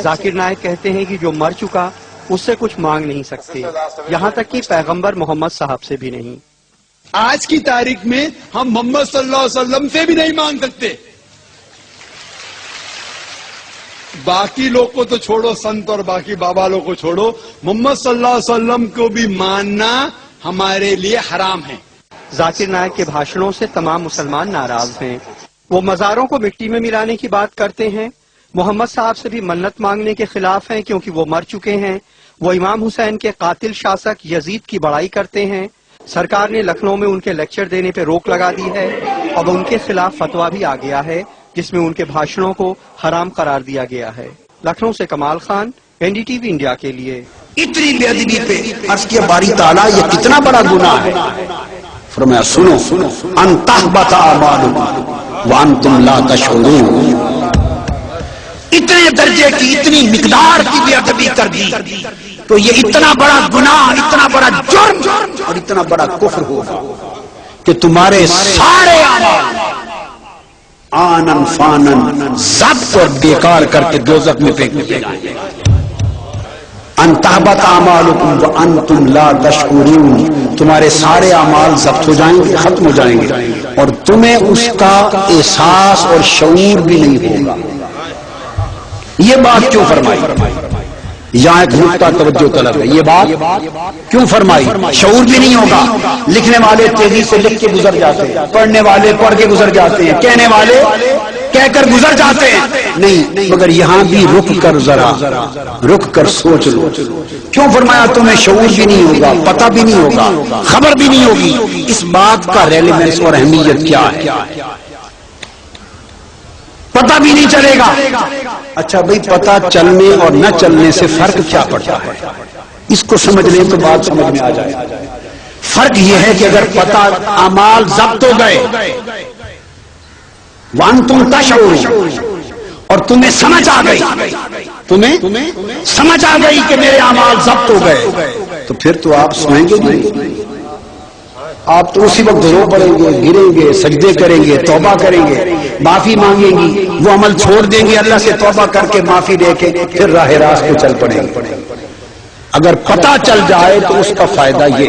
ذاکر نائک کہتے ہیں کہ جو مر چکا اس سے کچھ مانگ نہیں سکتے، یہاں تک کہ پیغمبر محمد صاحب سے بھی نہیں۔ آج کی تاریخ میں ہم محمد صلی اللہ علیہ وسلم سے بھی نہیں مانگ سکتے۔ باقی لوگ کو تو چھوڑو، سنت اور باقی بابا لوگ کو چھوڑو، محمد صلی اللہ علیہ وسلم کو بھی ماننا ہمارے لیے حرام ہے۔ ذاکر نائک کے بھاشنوں سے تمام مسلمان ناراض ہیں۔ وہ مزاروں کو مٹی میں ملانے کی بات کرتے ہیں، محمد صاحب سے بھی منت مانگنے کے خلاف ہیں کیونکہ وہ مر چکے ہیں۔ وہ امام حسین کے قاتل شاسک یزید کی بڑائی کرتے ہیں۔ سرکار نے لکھنؤ میں ان کے لیکچر دینے پہ روک لگا دی ہے۔ اب ان کے خلاف فتویٰ بھی آ گیا ہے جس میں ان کے بھاشنوں کو حرام قرار دیا گیا ہے۔ لکھنؤ سے کمال خان، NDTV انڈیا کے لیے۔ اتنی بے ادبی پہ عرض کیا باری تعالیٰ یہ کتنا بڑا گناہ ہے۔ فرمایا سنو ان تحبط اعمالکم وانتم لا تشعرون، اتنے درجے کی اتنی مقدار کی بے ادبی کر دی تو یہ اتنا بڑا گناہ، اتنا بڑا جرم اور اتنا بڑا کفر ہوگا کہ تمہارے سارے اعمال آنن فانن ضبط اور بیکار کر کے دوزخ میں پھینک دیے جائیں گے۔ ان تحبط اعمالکم وانتم لا تشعرون، تمہارے سارے اعمال ضبط ہو جائیں گے، ختم ہو جائیں گے اور تمہیں اس کا احساس اور شعور بھی نہیں ہوگا۔ یہ بات کیوں فرمائی؟ یہاں ایک نقطہ توجہ طلب ہے۔ یہ بات کیوں فرمائی؟ شعور بھی نہیں ہوگا۔ لکھنے والے تیزی سے لکھ کے گزر جاتے ہیں، پڑھنے والے پڑھ کے گزر جاتے ہیں، کہنے والے کہہ کر گزر جاتے ہیں، نہیں مگر یہاں بھی رک کر ذرا رک کر سوچ لو۔ کیوں فرمایا تمہیں شعور بھی نہیں ہوگا، پتہ بھی نہیں ہوگا، خبر بھی نہیں ہوگی؟ اس بات کا ریلیونس اور اہمیت کیا ہے؟ پتہ بھی نہیں چلے گا۔ اچھا بھئی پتہ چلنے اور نہ چلنے سے فرق کیا پڑتا ہے؟ اس کو سمجھ لیں تو بات سمجھ میں آ جائے۔ فرق یہ ہے کہ اگر پتہ اعمال ضبط ہو گئے وانتم تشعرون اور تمہیں سمجھ آ گئی، تمہیں سمجھ آ گئی کہ میرے اعمال ضبط ہو گئے، تو پھر تو آپ سوئیں گے نہیں، آپ تو اسی وقت رو پڑیں گے، گریں گے، سجدے کریں گے، توبہ کریں گے، معافی مانگیں گی، وہ عمل چھوڑ دیں گے، اللہ سے توبہ کر کے معافی دے کے پھر راہ راست پہ چل پڑیں گے۔ اگر پتہ چل جائے تو اس کا فائدہ یہ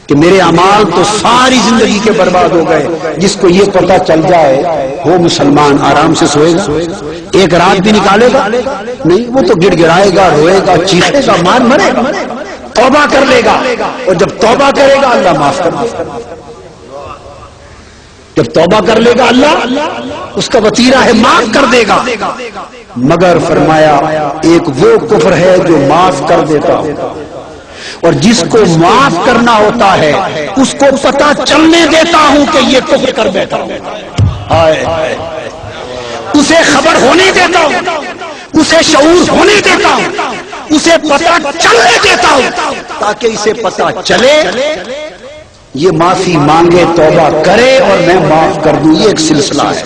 کہ میرے اعمال تو ساری زندگی کے برباد ہو گئے۔ جس کو یہ پتہ چل جائے وہ مسلمان آرام سے سوئے گا، ایک رات بھی نکالے گا نہیں، وہ تو گڑ گڑائے گا، روئے گا، چیخے گا، مار مرے گا، توبہ کر لے گا، اور جب توبہ کرے گا اللہ معاف کر دے گا۔ جب توبہ کر لے گا اللہ اس کا وطیرہ ہے معاف کر دے گا۔ مگر فرمایا ایک وہ کفر ہے جو معاف کر دیتا اور جس کو معاف کرنا ہوتا ہے اس کو پتہ چلنے دیتا ہوں کہ یہ کفر کر بیٹھا ہوں، اسے خبر ہونے دیتا ہوں، اسے شعور ہونے دیتا ہوں، اسے پتہ چلنے دیتا ہوں تاکہ اسے پتہ چلے یہ معافی مانگے، توبہ کرے اور میں معاف کر دوں۔ یہ ایک سلسلہ ہے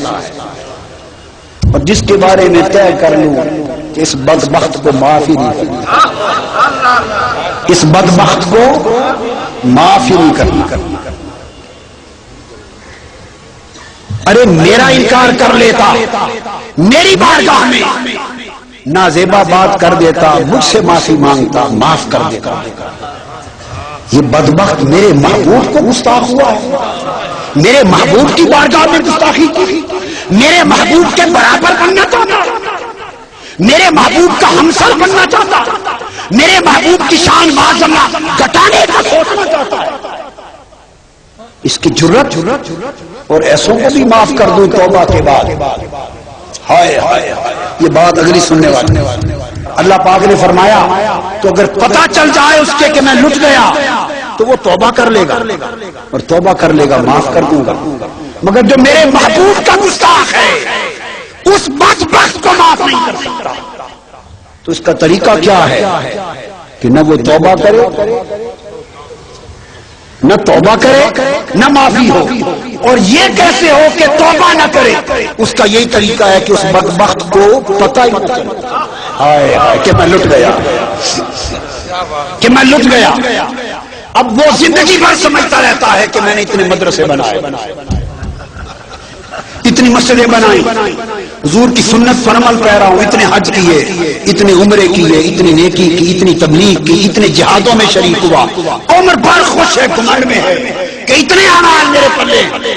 اور جس کے بارے میں طے کر لوں کہ اس بدبخت کو معافی نہیں کرنا، اس بدبخت کو معافی نہیں کرنا۔ ارے میرا انکار کر لیتا، میری بارگاہ میں نازیبا بات کر دیتا، مجھ سے معافی مانگتا، معاف کر دیتا، یہ بدبخت میرے محبوب کو گستاخ ہوا ہے، میرے محبوب کی بارگاہ میں گستاخی کی، میرے محبوب کے برابر بننا چاہتا، میرے محبوب کا ہمسر بننا چاہتا، میرے محبوب کی شان معظمہ گٹانے کا سوچنا چاہتا ہے۔ اس کی جرت اور ایسوں کو بھی معاف کر دوں توبہ کے بعد، ہائے ہائے یہ بات اگلی سننے والی۔ اللہ پاک نے فرمایا تو اگر پتہ چل جائے اس کے کہ میں لٹ گیا تو وہ توبہ کر لے گا اور توبہ کر لے گا، معاف کر دوں گا۔ مگر جو میرے محبوب کا گستاخ ہے اس بدبخت کو معاف نہیں کر سکتا۔ تو اس کا طریقہ کیا ہے کہ نہ وہ توبہ کرے، نہ توبہ کرے، نہ معافی ہو، اور یہ کیسے ہو کہ توبہ نہ کرے؟ اس کا یہی طریقہ ہے کہ اس بدبخت کو پتہ ہی نہ چلے کہ میں لٹ گیا، کہ میں لٹ گیا۔ اب وہ زندگی بھر سمجھتا رہتا ہے کہ میں نے اتنے مدرسے بنائے، اتنی مسجدیں بنائی، حضور کی سنت پر عمل پیرا ہوں، اتنے حج کیے، اتنے عمرے کیے، اتنی نیکی کی، اتنی تبلیغ کی، اتنے جہادوں میں شریک ہوا، عمر بھر خوش ہے، گھمنڈ میں ہے کہ اتنے اعمال میرے پلے،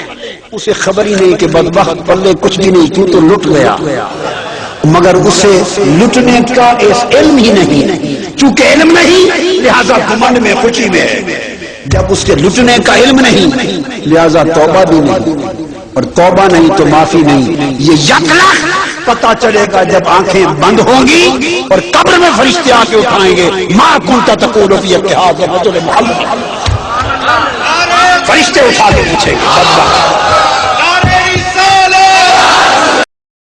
اسے خبر ہی نہیں کہ بدبخت پلے کچھ بھی نہیں، تو لٹ گیا، مگر اسے لٹنے کا علم ہی نہیں، چونکہ علم نہیں لہذا گھمنڈ میں خوشی میں ہے، جب اس کے لٹنے کا علم نہیں لہذا توبہ بھی نہیں، اور توبہ نہیں تو معافی نہیں، یہ یکلخ پتا چلے گا جب آنکھیں بند ہوں گی اور قبر میں فرشتے آ کے اٹھائیں گے، ما کنت تقول فی اتحاد رجل محمد، فرشتے اٹھا کے پوچھیں گے